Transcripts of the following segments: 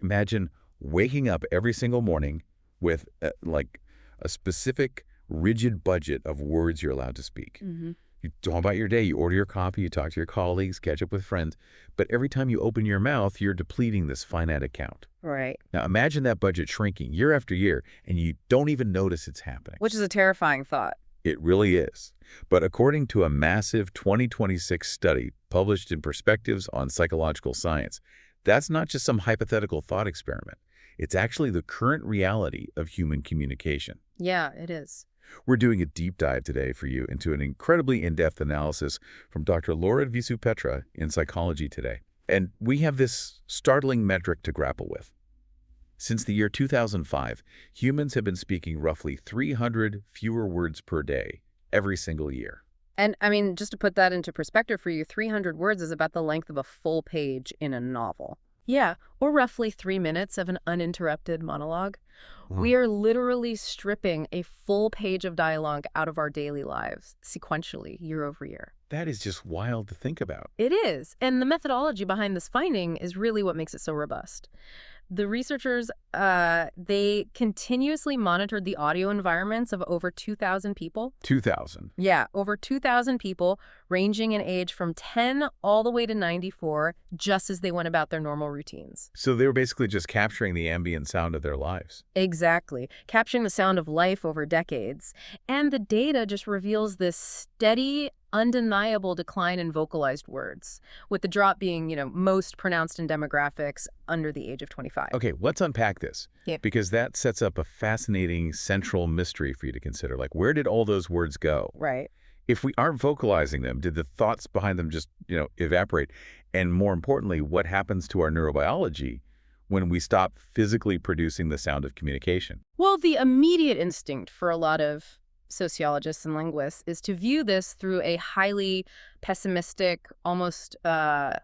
Imagine waking up every single morning with like a specific rigid budget of words you're allowed to speak. You go about your day, you order your coffee, you talk to your colleagues, catch up with friends, but every time you open your mouth, you're depleting this finite account. Right. Now imagine that budget shrinking year after year, and you don't even notice it's happening. Which is a terrifying thought. It really is. But according to a massive 2026 study published in Perspectives on Psychological Science, that's not just some hypothetical thought experiment. It's actually the current reality of human communication. Yeah, it is. We're doing a deep dive today for you into an incredibly in-depth analysis from Dr. Laura Visupetra in Psychology Today. And we have this startling metric to grapple with. Since the year 2005, humans have been speaking roughly 300 fewer words per day every single year. And, I mean, just to put that into perspective for you, 300 words is about the length of a full page in a novel. Yeah, or roughly 3 minutes of an uninterrupted monologue. We are literally stripping a full page of dialogue out of our daily lives, sequentially, year over year. That is just wild to think about. It is. And the methodology behind this finding is really what makes it so robust. The researchers, they continuously monitored the audio environments of over 2,000 people. 2,000? Yeah, over 2,000 people, ranging in age from 10 all the way to 94, just as they went about their normal routines. So they were basically just capturing the ambient sound of their lives. Exactly. Capturing the sound of life over decades. And the data just reveals this steady, undeniable decline in vocalized words, with the drop being, most pronounced in demographics under the age of 25. Okay, let's unpack this. Yeah. Because that sets up a fascinating central mystery for you to consider. Like, where did all those words go? Right. If we aren't vocalizing them, did the thoughts behind them just, evaporate? And more importantly, what happens to our neurobiology when we stop physically producing the sound of communication? Well, the immediate instinct for a lot of sociologists and linguists is to view this through a highly pessimistic, almost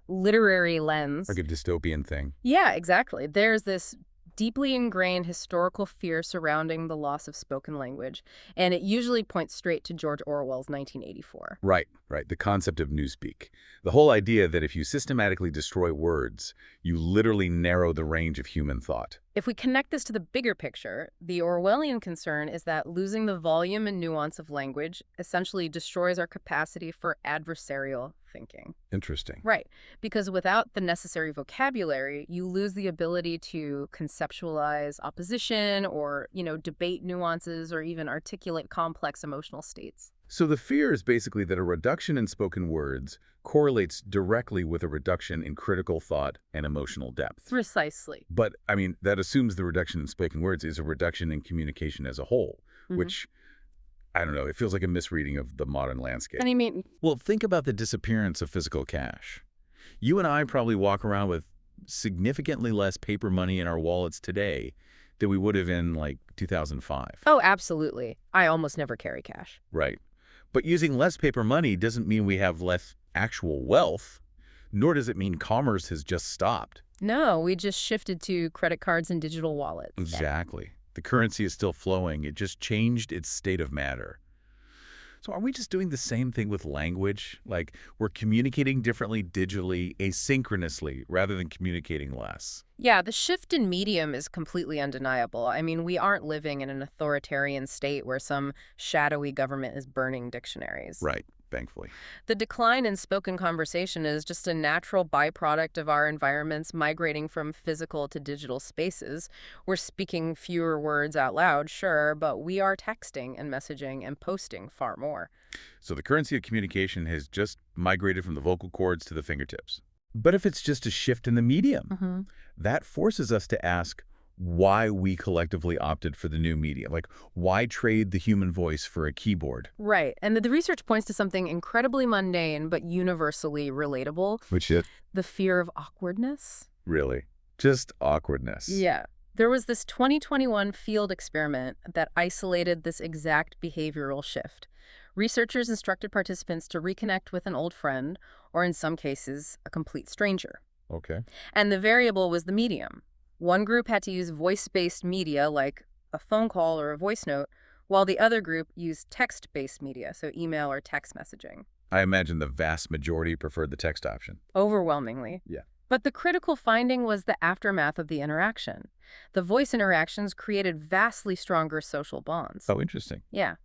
literary lens. Like a dystopian thing. Yeah, exactly. There's this deeply ingrained historical fear surrounding the loss of spoken language, and it usually points straight to George Orwell's 1984. Right. The concept of newspeak. The whole idea that if you systematically destroy words, you literally narrow the range of human thought. If we connect this to the bigger picture, the Orwellian concern is that losing the volume and nuance of language essentially destroys our capacity for adversarial thinking. Interesting. Right, because without the necessary vocabulary, you lose the ability to conceptualize opposition or, debate nuances or even articulate complex emotional states. So the fear is basically that a reduction in spoken words correlates directly with a reduction in critical thought and emotional depth. Precisely. But, that assumes the reduction in spoken words is a reduction in communication as a whole, which, I don't know, it feels like a misreading of the modern landscape. And I mean, well, think about the disappearance of physical cash. You and I probably walk around with significantly less paper money in our wallets today than we would have in, 2005. Oh, absolutely. I almost never carry cash. Right. But using less paper money doesn't mean we have less actual wealth, nor does it mean commerce has just stopped. No, we just shifted to credit cards and digital wallets. Exactly. The currency is still flowing. It just changed its state of matter. So are we just doing the same thing with language? Like, we're communicating differently digitally, asynchronously, rather than communicating less? Yeah, the shift in medium is completely undeniable. I mean, we aren't living in an authoritarian state where some shadowy government is burning dictionaries. Right, thankfully. The decline in spoken conversation is just a natural byproduct of our environments migrating from physical to digital spaces. We're speaking fewer words out loud, sure, but we are texting and messaging and posting far more. So the currency of communication has just migrated from the vocal cords to the fingertips. But if it's just a shift in the medium, that forces us to ask why we collectively opted for the new medium. Like, why trade the human voice for a keyboard? Right. And the research points to something incredibly mundane but universally relatable. Which is? The fear of awkwardness. Really? Just awkwardness? Yeah. There was this 2021 field experiment that isolated this exact behavioral shift. Researchers instructed participants to reconnect with an old friend, or in some cases, a complete stranger. Okay. And the variable was the medium. One group had to use voice-based media, like a phone call or a voice note, while the other group used text-based media, so email or text messaging. I imagine the vast majority preferred the text option. Overwhelmingly. Yeah. But the critical finding was the aftermath of the interaction. The voice interactions created vastly stronger social bonds. Oh, interesting. Yeah.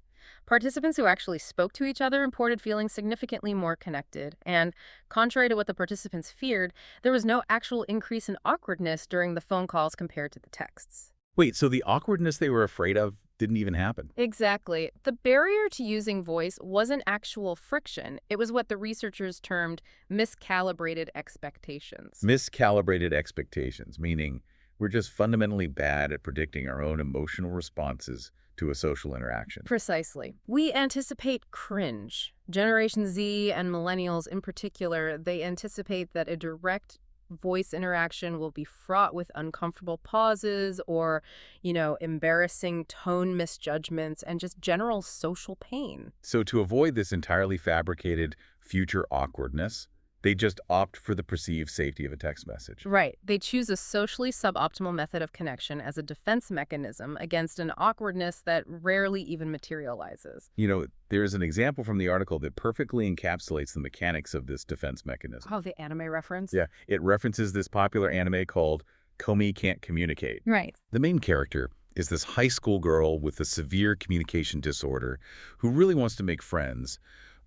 Participants who actually spoke to each other reported feeling significantly more connected, and contrary to what the participants feared, there was no actual increase in awkwardness during the phone calls compared to the texts. Wait, so the awkwardness they were afraid of didn't even happen? Exactly. The barrier to using voice wasn't actual friction. It was what the researchers termed miscalibrated expectations. Miscalibrated expectations, meaning we're just fundamentally bad at predicting our own emotional responses to a social interaction. Precisely. We anticipate cringe. Generation Z and millennials in particular, they anticipate that a direct voice interaction will be fraught with uncomfortable pauses or, embarrassing tone misjudgments and just general social pain. So to avoid this entirely fabricated future awkwardness, they just opt for the perceived safety of a text message. Right. They choose a socially suboptimal method of connection as a defense mechanism against an awkwardness that rarely even materializes. There's an example from the article that perfectly encapsulates the mechanics of this defense mechanism. Oh, the anime reference? Yeah, it references this popular anime called Komi Can't Communicate. Right. The main character is this high school girl with a severe communication disorder who really wants to make friends,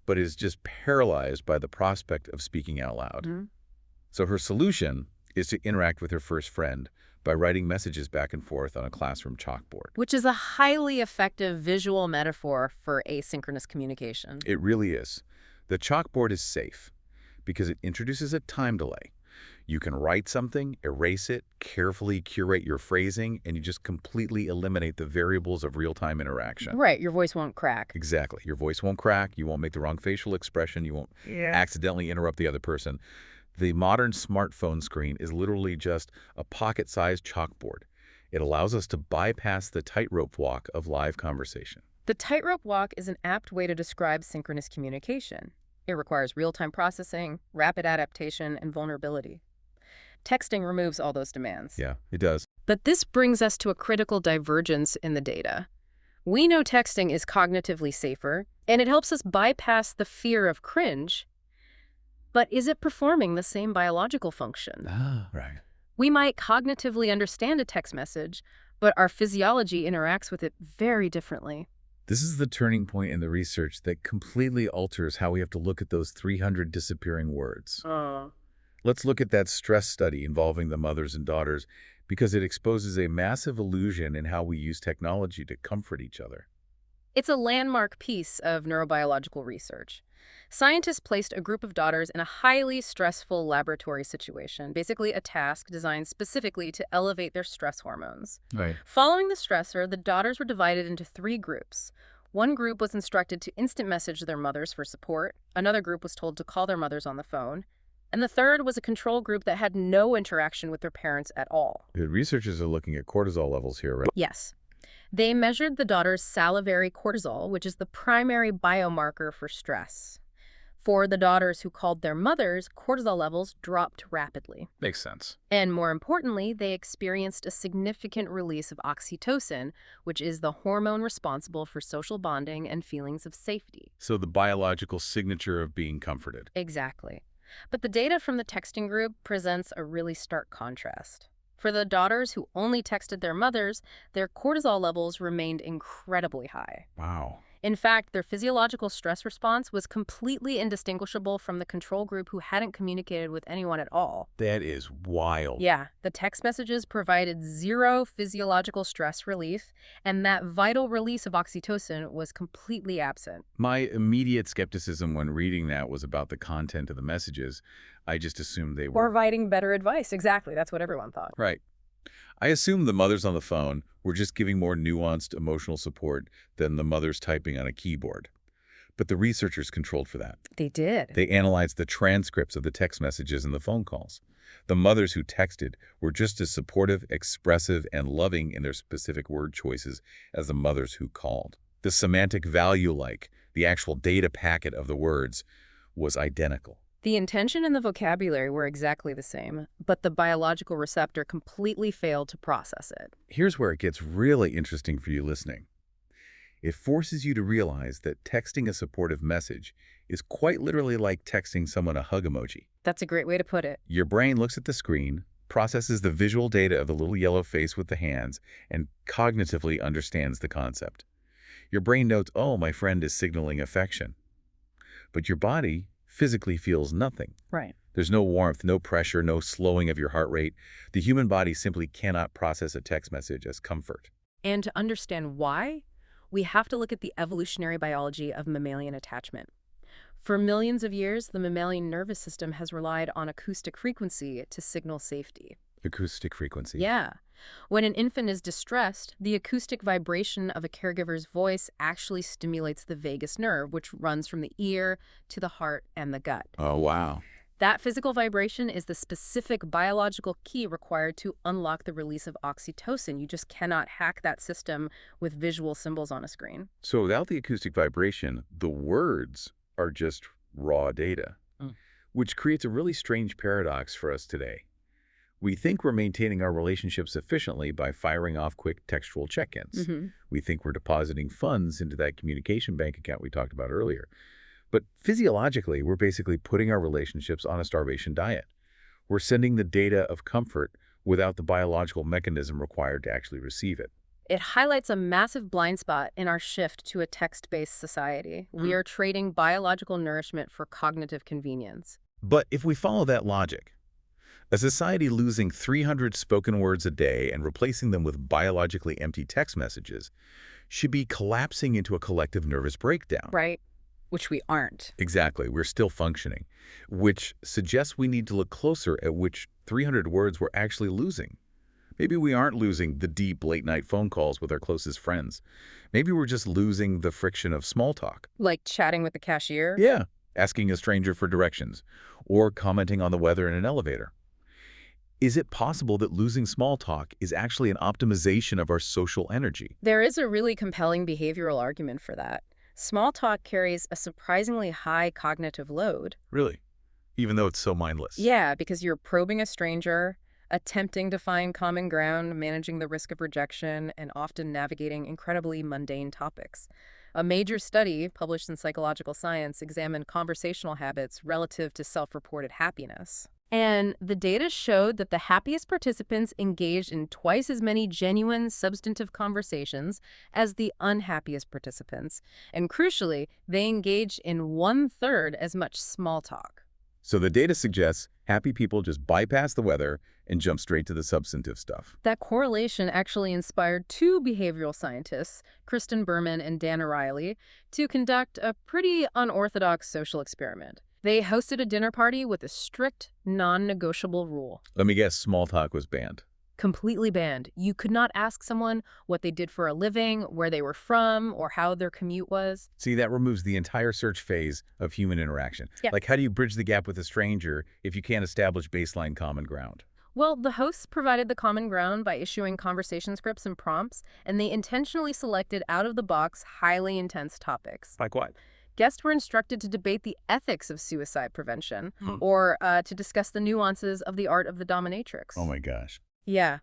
but is just paralyzed by the prospect of speaking out loud. Mm-hmm. So her solution is to interact with her first friend by writing messages back and forth on a classroom chalkboard. Which is a highly effective visual metaphor for asynchronous communication. It really is. The chalkboard is safe because it introduces a time delay. You can write something, erase it, carefully curate your phrasing, and you just completely eliminate the variables of real-time interaction. Right, your voice won't crack. Exactly. Your voice won't crack, you won't make the wrong facial expression, you won't accidentally interrupt the other person. The modern smartphone screen is literally just a pocket-sized chalkboard. It allows us to bypass the tightrope walk of live conversation. The tightrope walk is an apt way to describe synchronous communication. It requires real-time processing, rapid adaptation, and vulnerability. Texting removes all those demands. Yeah, it does. But this brings us to a critical divergence in the data. We know texting is cognitively safer, and it helps us bypass the fear of cringe, but is it performing the same biological function? Right. We might cognitively understand a text message, but our physiology interacts with it very differently. This is the turning point in the research that completely alters how we have to look at those 300 disappearing words. Let's look at that stress study involving the mothers and daughters because it exposes a massive illusion in how we use technology to comfort each other. It's a landmark piece of neurobiological research. Scientists placed a group of daughters in a highly stressful laboratory situation, basically a task designed specifically to elevate their stress hormones. Right. Following the stressor, the daughters were divided into 3 groups. One group was instructed to instant message their mothers for support, another group was told to call their mothers on the phone, and the third was a control group that had no interaction with their parents at all. Good. Researchers are looking at cortisol levels here, right? Yes. They measured the daughter's salivary cortisol, which is the primary biomarker for stress. For the daughters who called their mothers, cortisol levels dropped rapidly. Makes sense. And more importantly, they experienced a significant release of oxytocin, which is the hormone responsible for social bonding and feelings of safety. So the biological signature of being comforted. Exactly. But the data from the texting group presents a really stark contrast. For the daughters who only texted their mothers, their cortisol levels remained incredibly high. Wow. In fact, their physiological stress response was completely indistinguishable from the control group who hadn't communicated with anyone at all. That is wild. Yeah, the text messages provided 0 physiological stress relief, and that vital release of oxytocin was completely absent. My immediate skepticism when reading that was about the content of the messages. I just assumed they were Providing better advice. Exactly, that's what everyone thought. Right. I assumed the mothers on the phone were just giving more nuanced emotional support than the mothers typing on a keyboard. But the researchers controlled for that. They did. They analyzed the transcripts of the text messages and the phone calls. The mothers who texted were just as supportive, expressive, and loving in their specific word choices as the mothers who called. The semantic value, like the actual data packet of the words, was identical. The intention and the vocabulary were exactly the same, but the biological receptor completely failed to process it. Here's where it gets really interesting for you listening. It forces you to realize that texting a supportive message is quite literally like texting someone a hug emoji. That's a great way to put it. Your brain looks at the screen, processes the visual data of the little yellow face with the hands, and cognitively understands the concept. Your brain notes, oh, my friend is signaling affection. But your body physically feels nothing. Right. There's no warmth, no pressure, no slowing of your heart rate. The human body simply cannot process a text message as comfort. And to understand why, we have to look at the evolutionary biology of mammalian attachment. For millions of years, the mammalian nervous system has relied on acoustic frequency to signal safety. Acoustic frequency. Yeah. When an infant is distressed, the acoustic vibration of a caregiver's voice actually stimulates the vagus nerve, which runs from the ear to the heart and the gut. Oh, wow. That physical vibration is the specific biological key required to unlock the release of oxytocin. You just cannot hack that system with visual symbols on a screen. So without the acoustic vibration, the words are just raw data, which creates a really strange paradox for us today. We think we're maintaining our relationships efficiently by firing off quick textual check-ins. We think we're depositing funds into that communication bank account we talked about earlier. But physiologically, we're basically putting our relationships on a starvation diet. We're sending the data of comfort without the biological mechanism required to actually receive it. It highlights a massive blind spot in our shift to a text-based society. We are trading biological nourishment for cognitive convenience. But if we follow that logic, a society losing 300 spoken words a day and replacing them with biologically empty text messages should be collapsing into a collective nervous breakdown. Right. Which we aren't. Exactly. We're still functioning, which suggests we need to look closer at which 300 words we're actually losing. Maybe we aren't losing the deep late-night phone calls with our closest friends. Maybe we're just losing the friction of small talk. Like chatting with the cashier? Yeah, asking a stranger for directions, or commenting on the weather in an elevator. Is it possible that losing small talk is actually an optimization of our social energy? There is a really compelling behavioral argument for that. Small talk carries a surprisingly high cognitive load. Really? Even though it's so mindless? Yeah, because you're probing a stranger, attempting to find common ground, managing the risk of rejection, and often navigating incredibly mundane topics. A major study published in Psychological Science examined conversational habits relative to self-reported happiness. And the data showed that the happiest participants engaged in twice as many genuine, substantive conversations as the unhappiest participants. And crucially, they engaged in 1/3 as much small talk. So the data suggests happy people just bypass the weather and jump straight to the substantive stuff. That correlation actually inspired two behavioral scientists, Kristen Berman and Dan O'Reilly, to conduct a pretty unorthodox social experiment. They hosted a dinner party with a strict, non-negotiable rule. Let me guess, small talk was banned. Completely banned. You could not ask someone what they did for a living, where they were from, or how their commute was. See, that removes the entire search phase of human interaction. Yeah. Like, how do you bridge the gap with a stranger if you can't establish baseline common ground? Well, the hosts provided the common ground by issuing conversation scripts and prompts, and they intentionally selected out-of-the-box, highly intense topics. Like what? Guests were instructed to debate the ethics of suicide prevention, or to discuss the nuances of the art of the dominatrix. Oh my gosh. Yeah.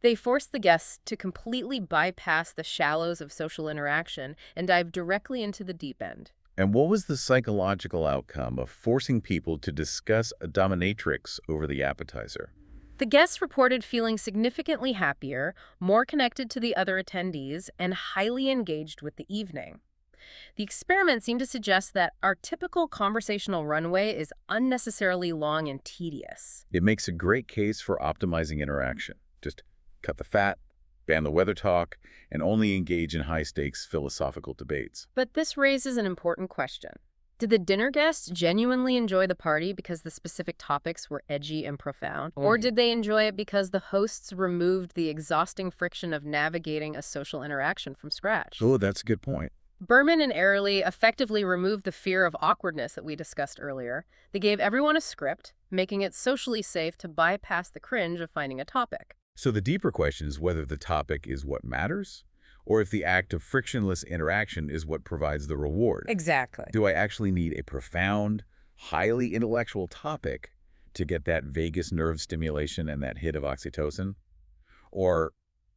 They forced the guests to completely bypass the shallows of social interaction and dive directly into the deep end. And what was the psychological outcome of forcing people to discuss a dominatrix over the appetizer? The guests reported feeling significantly happier, more connected to the other attendees, and highly engaged with the evening. The experiment seemed to suggest that our typical conversational runway is unnecessarily long and tedious. It makes a great case for optimizing interaction. Just cut the fat, ban the weather talk, and only engage in high-stakes philosophical debates. But this raises an important question. Did the dinner guests genuinely enjoy the party because the specific topics were edgy and profound? Or did they enjoy it because the hosts removed the exhausting friction of navigating a social interaction from scratch? Oh, that's a good point. Berman and Ehrlich effectively removed the fear of awkwardness that we discussed earlier. They gave everyone a script, making it socially safe to bypass the cringe of finding a topic. So the deeper question is whether the topic is what matters, or if the act of frictionless interaction is what provides the reward. Exactly. Do I actually need a profound, highly intellectual topic to get that vagus nerve stimulation and that hit of oxytocin? Or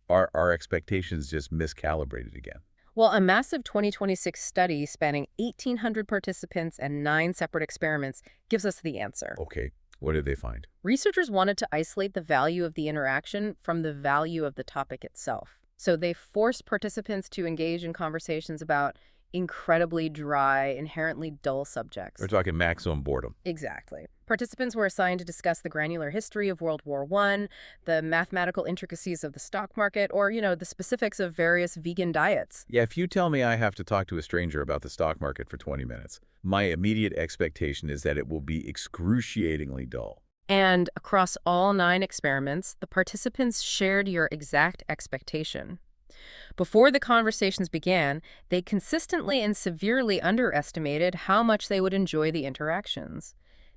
are our expectations just miscalibrated again? Well, a massive 2026 study spanning 1,800 participants and 9 separate experiments gives us the answer. Okay, what did they find? Researchers wanted to isolate the value of the interaction from the value of the topic itself. So they forced participants to engage in conversations about incredibly dry, inherently dull subjects. We're talking maximum boredom. Exactly. Participants were assigned to discuss the granular history of World War I, the mathematical intricacies of the stock market, or, the specifics of various vegan diets. Yeah, if you tell me I have to talk to a stranger about the stock market for 20 minutes, my immediate expectation is that it will be excruciatingly dull. And across all 9 experiments, the participants shared your exact expectation. Before the conversations began, they consistently and severely underestimated how much they would enjoy the interactions.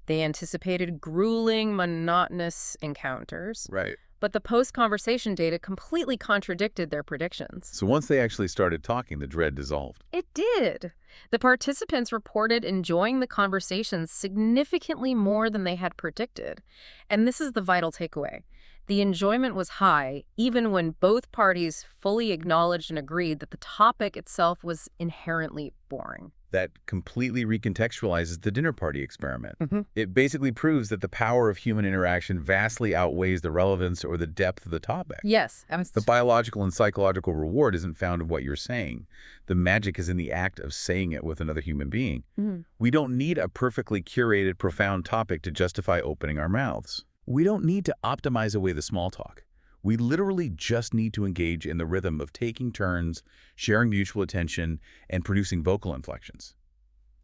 They anticipated grueling, monotonous encounters. Right. But the post-conversation data completely contradicted their predictions. So once they actually started talking, the dread dissolved. It did. The participants reported enjoying the conversations significantly more than they had predicted. And this is the vital takeaway. The enjoyment was high, even when both parties fully acknowledged and agreed that the topic itself was inherently boring. That completely recontextualizes the dinner party experiment. Mm-hmm. It basically proves that the power of human interaction vastly outweighs the relevance or the depth of the topic. Yes. The biological and psychological reward isn't found in what you're saying. The magic is in the act of saying it with another human being. Mm-hmm. We don't need a perfectly curated, profound topic to justify opening our mouths. We don't need to optimize away the small talk. We literally just need to engage in the rhythm of taking turns, sharing mutual attention, and producing vocal inflections.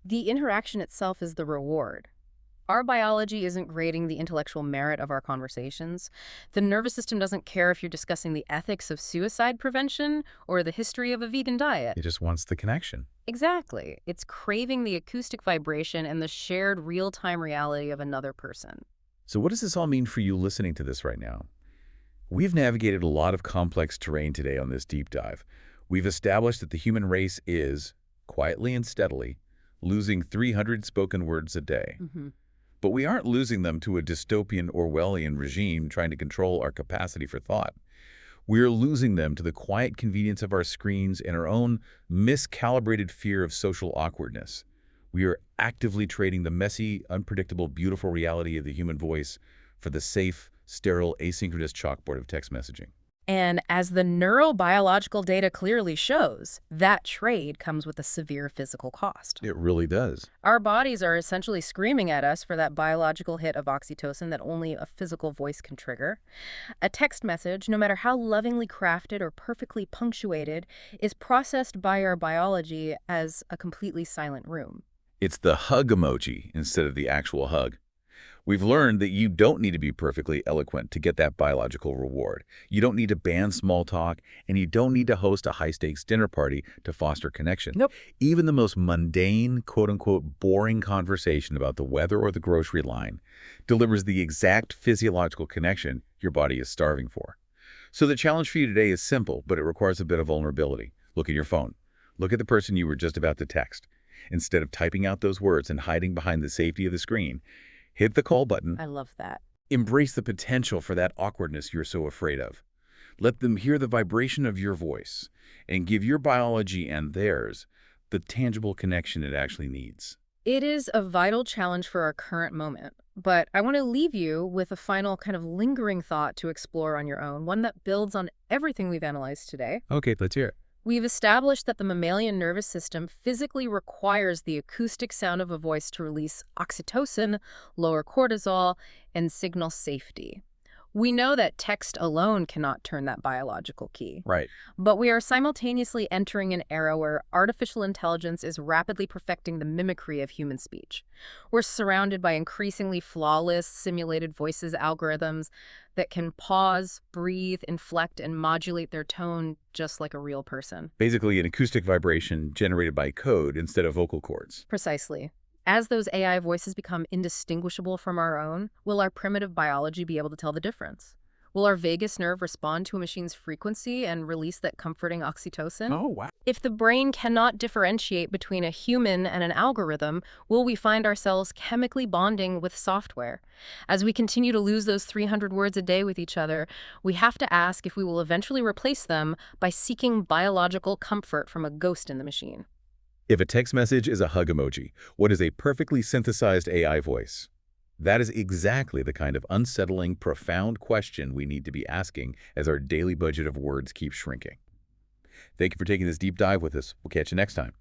The interaction itself is the reward. Our biology isn't grading the intellectual merit of our conversations. The nervous system doesn't care if you're discussing the ethics of suicide prevention or the history of a vegan diet. It just wants the connection. Exactly. It's craving the acoustic vibration and the shared real-time reality of another person. So what does this all mean for you listening to this right now? We've navigated a lot of complex terrain today on this deep dive. We've established that the human race is, quietly and steadily, losing 300 spoken words a day. Mm-hmm. But we aren't losing them to a dystopian Orwellian regime trying to control our capacity for thought. We're losing them to the quiet convenience of our screens and our own miscalibrated fear of social awkwardness. We are actively trading the messy, unpredictable, beautiful reality of the human voice for the safe, sterile, asynchronous chalkboard of text messaging. And as the neurobiological data clearly shows, that trade comes with a severe physical cost. It really does. Our bodies are essentially screaming at us for that biological hit of oxytocin that only a physical voice can trigger. A text message, no matter how lovingly crafted or perfectly punctuated, is processed by our biology as a completely silent room. It's the hug emoji instead of the actual hug. We've learned that you don't need to be perfectly eloquent to get that biological reward. You don't need to ban small talk, and you don't need to host a high-stakes dinner party to foster connection. Nope. Even the most mundane, quote-unquote, boring conversation about the weather or the grocery line delivers the exact physiological connection your body is starving for. So the challenge for you today is simple, but it requires a bit of vulnerability. Look at your phone. Look at the person you were just about to text. Instead of typing out those words and hiding behind the safety of the screen, hit the call button. I love that. Embrace the potential for that awkwardness you're so afraid of. Let them hear the vibration of your voice and give your biology and theirs the tangible connection it actually needs. It is a vital challenge for our current moment, but I want to leave you with a final kind of lingering thought to explore on your own, one that builds on everything we've analyzed today. Okay, let's hear it. We've established that the mammalian nervous system physically requires the acoustic sound of a voice to release oxytocin, lower cortisol, and signal safety. We know that text alone cannot turn that biological key. Right. But we are simultaneously entering an era where artificial intelligence is rapidly perfecting the mimicry of human speech. We're surrounded by increasingly flawless, simulated voices algorithms that can pause, breathe, inflect, and modulate their tone just like a real person. Basically, an acoustic vibration generated by code instead of vocal cords. Precisely. As those AI voices become indistinguishable from our own, will our primitive biology be able to tell the difference? Will our vagus nerve respond to a machine's frequency and release that comforting oxytocin? Oh, wow. If the brain cannot differentiate between a human and an algorithm, will we find ourselves chemically bonding with software? As we continue to lose those 300 words a day with each other, we have to ask if we will eventually replace them by seeking biological comfort from a ghost in the machine. If a text message is a hug emoji, what is a perfectly synthesized AI voice? That is exactly the kind of unsettling, profound question we need to be asking as our daily budget of words keeps shrinking. Thank you for taking this deep dive with us. We'll catch you next time.